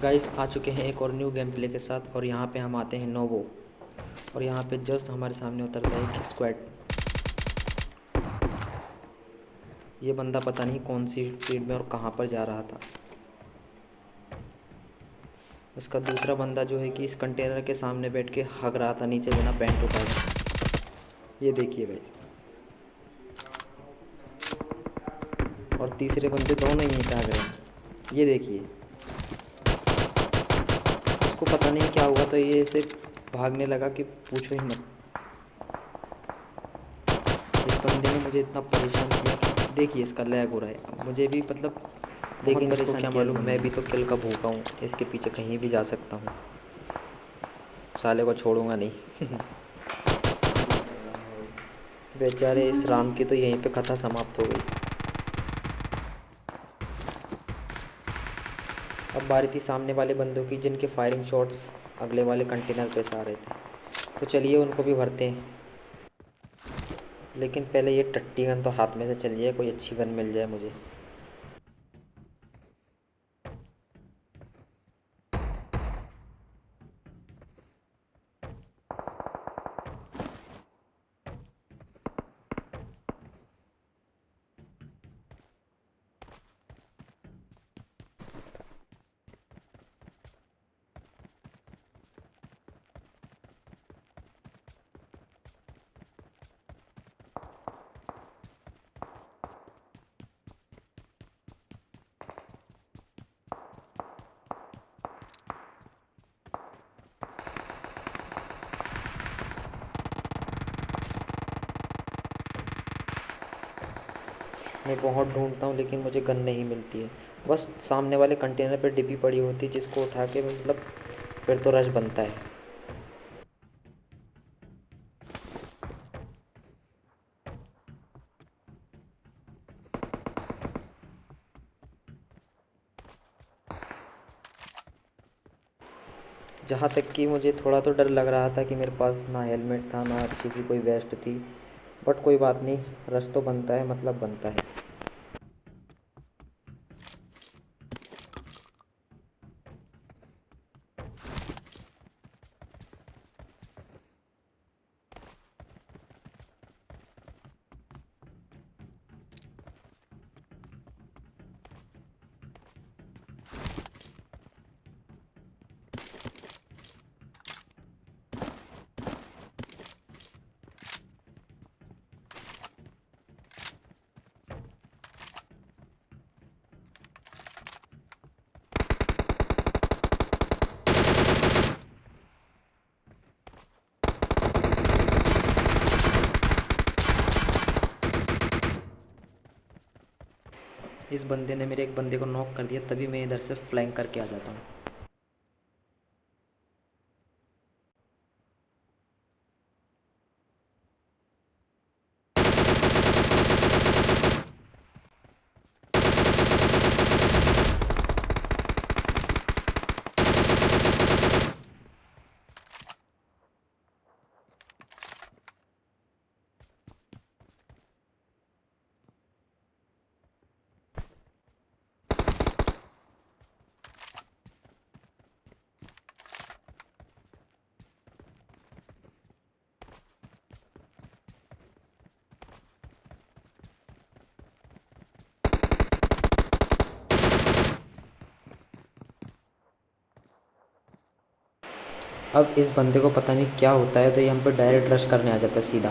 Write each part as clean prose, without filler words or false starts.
Guys आ चुके हैं एक और न्यू गेम प्ले के साथ। और यहाँ पे हम आते हैं नोवो। और यहाँ पे जस्ट हमारे सामने उतरता है एक स्क्वाड। ये बंदा पता नहीं कौन सी स्पीड में और कहाँ पर जा रहा था। उसका दूसरा बंदा जो है कि इस कंटेनर के सामने बैठ के हग रहा था नीचे बिना पैंट उतारे। ये देखिए गाइस। और तीसरे बंदे दोनों यहीं पे हग रहे हैं। ये देखिए। उसको पता नहीं क्या हुआ तो ये ऐसे भागने लगा कि पूछो ही मत। इस बंदे ने मुझे इतना परेशान किया कि देखिए इसका लैग हो रहा है। मुझे भी मतलब बहुत लेकिन इसको परेशान क्या किया इस मालूम, बंदे मैं ने। भी तो किल का भूखा हूँ, इसके पीछे कहीं भी जा सकता हूँ, साले को छोड़ूंगा नहीं। बेचारे इस राम की तो यहीं पे कथा समाप्त हो गई। अब बारी थी सामने वाले बंदों की, जिनके फायरिंग शॉट्स अगले वाले कंटेनर पे से आ रहे थे। तो चलिए उनको भी भरते हैं, लेकिन पहले ये टट्टी गन तो हाथ में से चल जाए, कोई अच्छी गन मिल जाए मुझे। मैं बहुत ढूंढता हूँ लेकिन मुझे गन नहीं मिलती है। बस सामने वाले कंटेनर पे डिब्बी पड़ी होती है, जिसको उठा के मतलब फिर तो रश बनता है। जहाँ तक कि मुझे थोड़ा तो डर लग रहा था कि मेरे पास ना हेलमेट था ना अच्छी सी कोई वेस्ट थी, बट कोई बात नहीं, रश तो बनता है, मतलब बनता है। इस बंदे ने मेरे एक बंदे को नॉक कर दिया, तभी मैं इधर से फ्लैंक करके आ जाता हूँ। अब इस बंदे को पता नहीं क्या होता है, तो ये हम पर डायरेक्ट रश करने आ जाता है सीधा।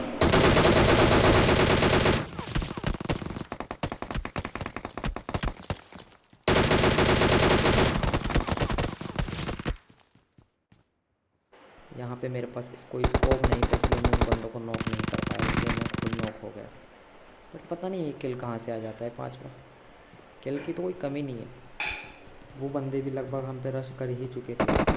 यहाँ पे मेरे पास कोई स्कोप नहीं था, इसलिए मैं उन बंदों को नॉक नहीं कर पाया, इसलिए मैं खुद नॉक हो गया। बट पता नहीं ये किल कहाँ से आ जाता है, पाँचवा किल की तो कोई कमी नहीं है। वो बंदे भी लगभग हम पे रश कर ही चुके थे।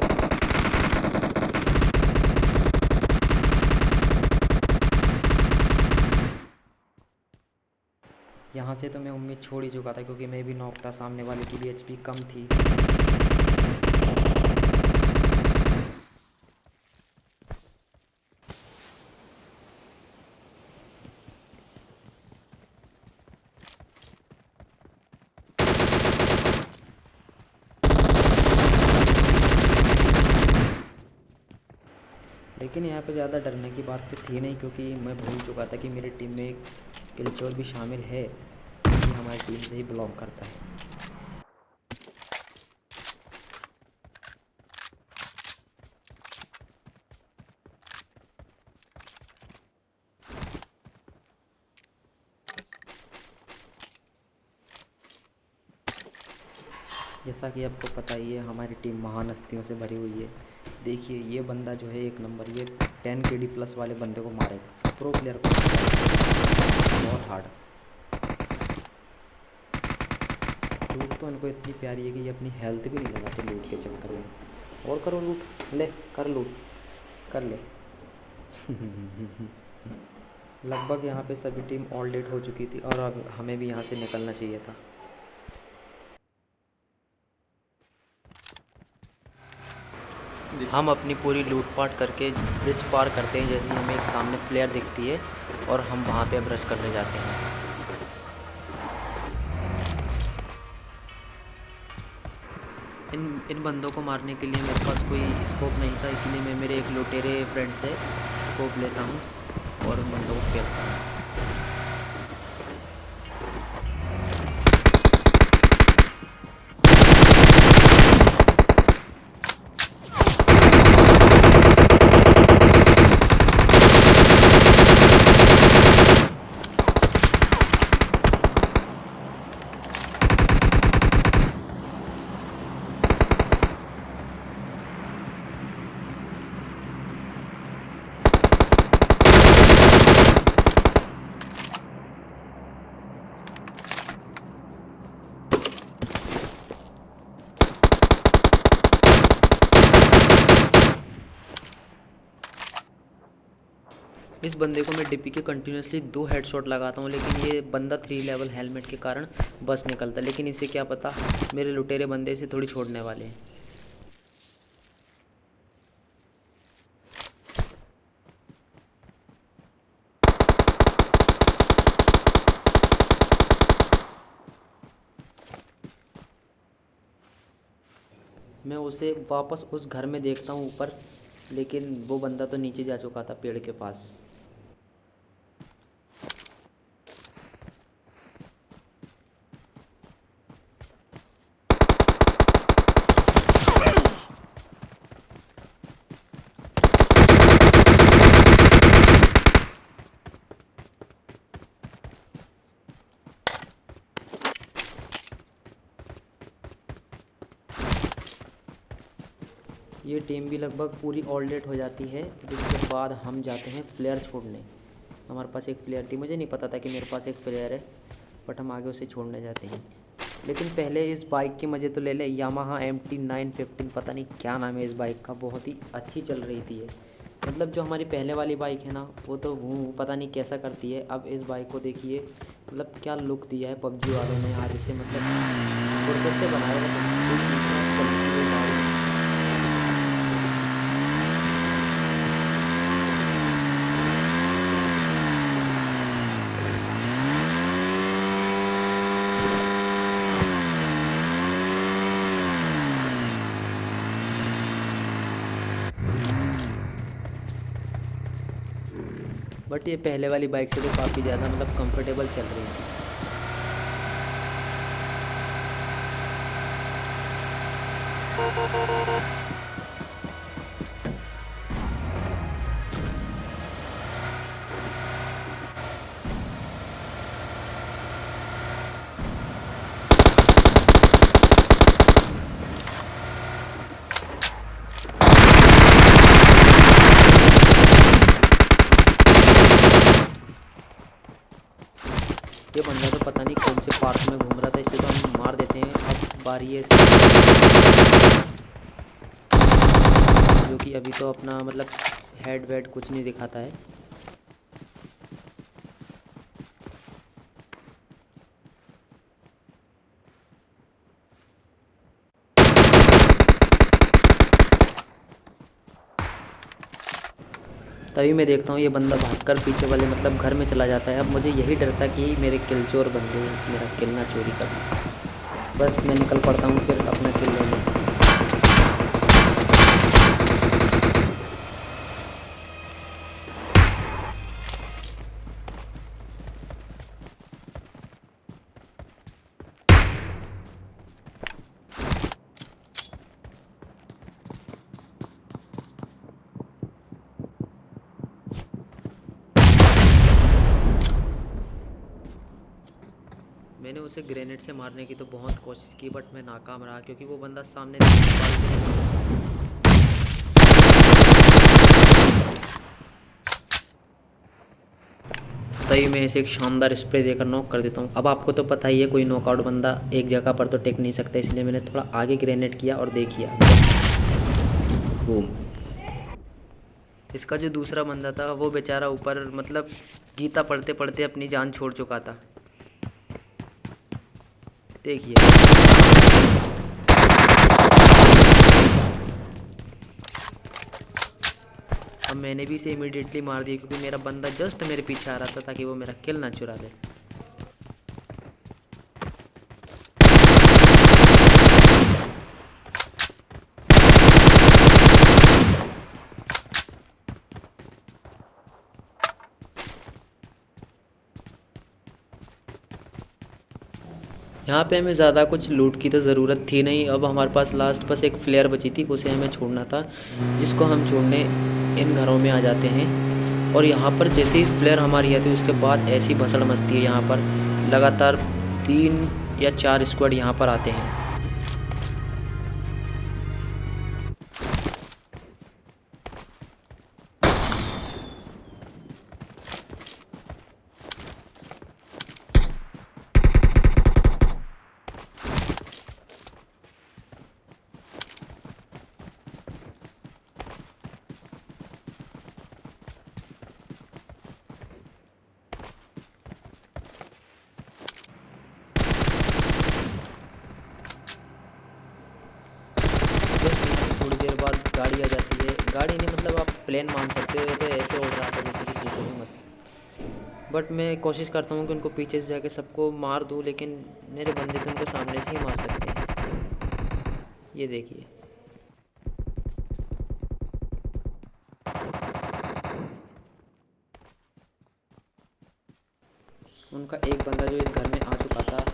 यहाँ से तो मैं उम्मीद छोड़ ही चुका था, क्योंकि मैं भी नॉक था, सामने वाले की भी एचपी कम थी। लेकिन यहाँ पे ज़्यादा डरने की बात तो थी नहीं, क्योंकि मैं भूल चुका था कि मेरी टीम में एक किलचोर भी शामिल है, जो हमारी टीम से ही बिलोंग करता है। जैसा कि आपको पता ही है, हमारी टीम महान हस्तियों से भरी हुई है। देखिए ये बंदा जो है एक नंबर, ये 10 KD प्लस वाले बंदे को मारेगा, प्रो प्लेयर को मारेगा, बहुत हार्ड। लूट तो इनको इतनी प्यारी है कि ये अपनी हेल्थ भी नहीं लगाते लूट के चक्कर में। और करो लूट, ले कर लूट, कर ले। लगभग यहाँ पे सभी टीम ऑल डेट हो चुकी थी और अब हमें भी यहाँ से निकलना चाहिए था। हम अपनी पूरी लूटपाट करके ब्रिज पार करते हैं, जैसे ही हमें एक सामने फ्लेयर दिखती है और हम वहाँ पे अब रश करने जाते हैं। इन बंदों को मारने के लिए मेरे पास कोई स्कोप नहीं था, इसीलिए मैं मेरे एक लुटेरे फ्रेंड से स्कोप लेता हूँ और उन बंदों को फेंकता हूँ। इस बंदे को मैं डीपी के कंटिन्यूसली 2 हेडशॉट लगाता हूँ, लेकिन ये बंदा 3 लेवल हेलमेट के कारण बस निकलता है। लेकिन इसे क्या पता मेरे लुटेरे बंदे इसे थोड़ी छोड़ने वाले हैं। मैं उसे वापस उस घर में देखता हूँ ऊपर, लेकिन वो बंदा तो नीचे जा चुका था पेड़ के पास। ये टीम भी लगभग पूरी ऑल डेट हो जाती है, जिसके बाद हम जाते हैं फ्लेयर छोड़ने। हमारे पास एक फ्लेयर थी, मुझे नहीं पता था कि मेरे पास एक फ्लेयर है, बट हम आगे उसे छोड़ने जाते हैं। लेकिन पहले इस बाइक के मज़े तो ले ले। यामाहा MT-915 पता नहीं क्या नाम है इस बाइक का, बहुत ही अच्छी चल रही थी ये। मतलब जो हमारी पहले वाली बाइक है ना, वो तो वो पता नहीं कैसा करती है। अब इस बाइक को देखिए, मतलब क्या लुक दिया है पबजी वालों ने यार इसे, मतलब फुर्सत से बनाया हुआ। बट ये पहले वाली बाइक से तो काफ़ी ज़्यादा मतलब कंफर्टेबल चल रही थी। ये बंदा तो पता नहीं कौन से पार्क में घूम रहा था, इसे तो हम मार देते हैं। अब बारी है इसकी, जो कि अभी तो अपना मतलब हेड वेड कुछ नहीं दिखाता है। तभी मैं देखता हूँ ये बंदा भागकर पीछे वाले मतलब घर में चला जाता है। अब मुझे यही डर था कि मेरे किल चोर बंदे मेरा किल ना चोरी कर। बस मैं निकल पड़ता हूँ फिर अपना किल लेने। मैंने उसे ग्रेनेड से मारने की तो बहुत कोशिश की, बट मैं नाकाम रहा क्योंकि वो बंदा सामने से। तभी मैं इसे एक शानदार स्प्रे देकर नॉक कर देता हूँ। अब आपको तो पता ही है, कोई नॉकआउट बंदा एक जगह पर तो टेक नहीं सकता, इसलिए मैंने थोड़ा आगे ग्रेनेड किया और देखिए बूम। इसका जो दूसरा बंदा था वो बेचारा ऊपर मतलब गीता पढ़ते पढ़ते अपनी जान छोड़ चुका था। देखिए अब मैंने भी इसे इमीडिएटली मार दिया क्योंकि मेरा बंदा जस्ट मेरे पीछे आ रहा था ताकि वो मेरा किल ना चुरा ले। यहाँ पे हमें ज़्यादा कुछ लूट की तो ज़रूरत थी नहीं। अब हमारे पास लास्ट बस एक फ्लेयर बची थी, उसे हमें छोड़ना था, जिसको हम छोड़ने इन घरों में आ जाते हैं। और यहाँ पर जैसे ही फ्लेयर हमारी आती है उसके बाद ऐसी भसड़ मचती है। यहाँ पर लगातार 3 या 4 स्क्वाड यहाँ पर आते हैं। थोड़ी देर बाद गाड़ी आ जाती है। गाड़ी नहीं मतलब आप प्लेन मान सकते हो, ये तो ऐसे उड़ रहा था जैसे कि पूछो ही मत। बट मैं कोशिश करता हूँ कि उनको पीछे से जाके सबको मार दूँ, लेकिन मेरे बंदे तो उनको सामने से ही मार सकते हैं। ये देखिए उनका एक बंदा जो इस घर में आ चुका था।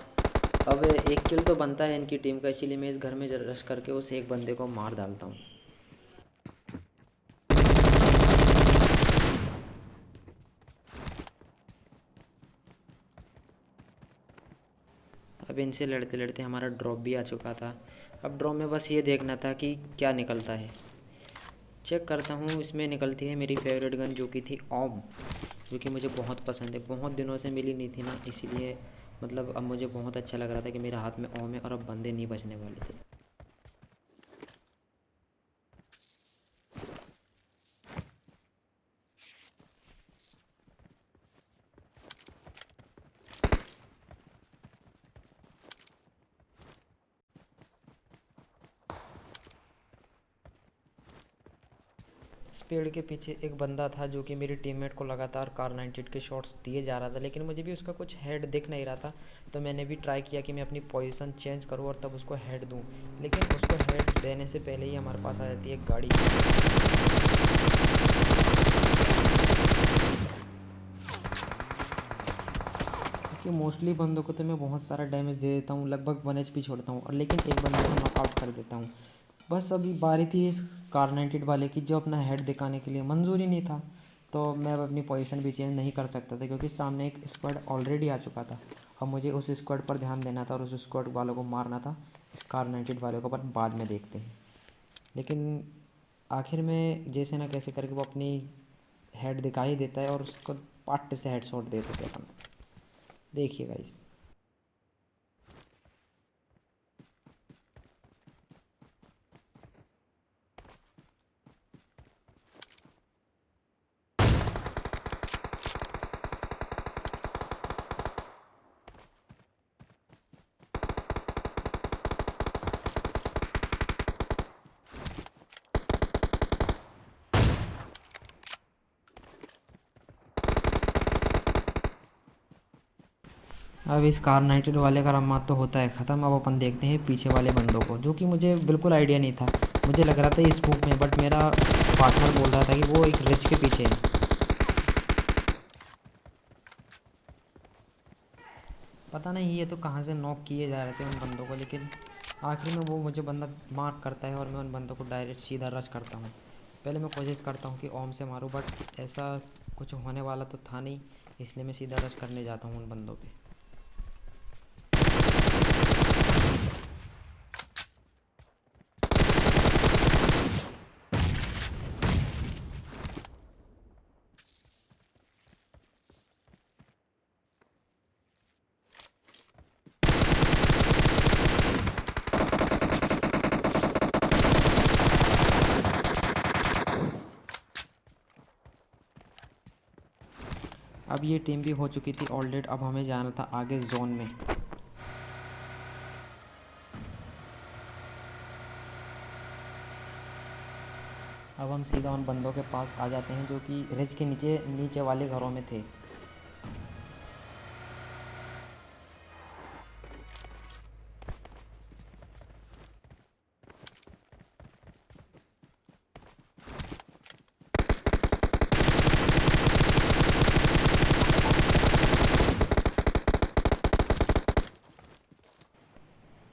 अब एक किल तो बनता है इनकी टीम का, इसीलिए मैं इस घर में रश करके उस एक बंदे को मार डालता हूँ। अब इनसे लड़ते लड़ते हमारा ड्रॉप भी आ चुका था। अब ड्रॉप में बस ये देखना था कि क्या निकलता है। चेक करता हूँ, इसमें निकलती है मेरी फेवरेट गन जो कि थी ओम, जो कि मुझे बहुत पसंद है। बहुत दिनों से मिली नहीं थी ना, इसीलिए मतलब अब मुझे बहुत अच्छा लग रहा था कि मेरे हाथ में ओम है और अब बंदे नहीं बचने वाले थे। इस पेड़ के पीछे एक बंदा था जो कि मेरे टीममेट को लगातार कार 98 के शॉट्स दिए जा रहा था, लेकिन मुझे भी उसका कुछ हेड दिख नहीं रहा था। तो मैंने भी ट्राई किया कि मैं अपनी पोजीशन चेंज करूं और तब उसको हेड दूं, लेकिन उसको हेड देने से पहले ही हमारे पास आ जाती है एक गाड़ी। इसके मोस्टली बंदों को तो मैं बहुत सारा डैमेज दे देता हूँ, लगभग 1 HP छोड़ता हूँ, और लेकिन एक बंदे को नॉकआउट कर देता हूँ। बस अभी बारी थी इस कार 98 वाले की, जो अपना हेड दिखाने के लिए मंजूर ही नहीं था। तो मैं अब अपनी पोजीशन भी चेंज नहीं कर सकता था क्योंकि सामने एक स्क्वाड ऑलरेडी आ चुका था। अब मुझे उस स्क्वाड पर ध्यान देना था और उस स्क्वाड वालों को मारना था। इस कार 98 वाले को पर बाद में देखते हैं। लेकिन आखिर में जैसे ना कैसे करके वो अपनी हेड दिखा ही देता है और उसको पट से हेड शॉट दे देते हैं। देखिए गाइस, अब इस कार 98 वाले का रम्मात तो होता है ख़त्म। अब अपन देखते हैं पीछे वाले बंदों को, जो कि मुझे बिल्कुल आइडिया नहीं था। मुझे लग रहा था इस स्मोक में, बट मेरा पार्टनर बोल रहा था कि वो एक रिच के पीछे है। पता नहीं ये तो कहाँ से नॉक किए जा रहे थे उन बंदों को, लेकिन आखिर में वो मुझे बंदा मार्क करता है और मैं उन बंदों को डायरेक्ट सीधा रश करता हूँ। पहले मैं कोशिश करता हूँ कि ओम से मारूँ, बट ऐसा कुछ होने वाला तो था नहीं, इसलिए मैं सीधा रश करने जाता हूँ उन बंदों पे। अब ये टीम भी हो चुकी थी ऑलरेडी। अब हमें जाना था आगे जोन में। अब हम सीधा उन बंदों के पास आ जाते हैं जो कि रिज के नीचे नीचे वाले घरों में थे।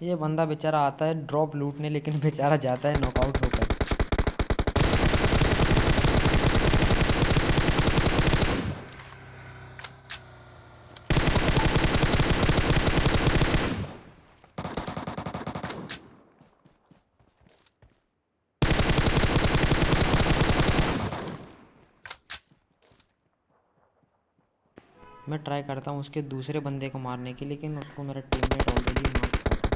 ये बंदा बेचारा आता है ड्रॉप लूटने, लेकिन बेचारा जाता है नॉकआउट होकर। मैं ट्राई करता हूँ उसके दूसरे बंदे को मारने की, लेकिन उसको मेरा टीममेट ऑलरेडी मार चुका था।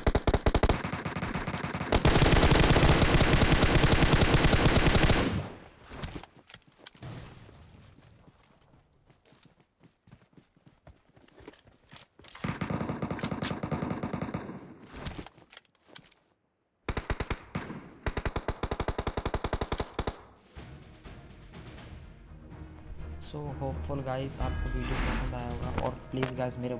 सो होपफुल गाइस आपको वीडियो पसंद आया होगा, और प्लीज़ गाइस मेरे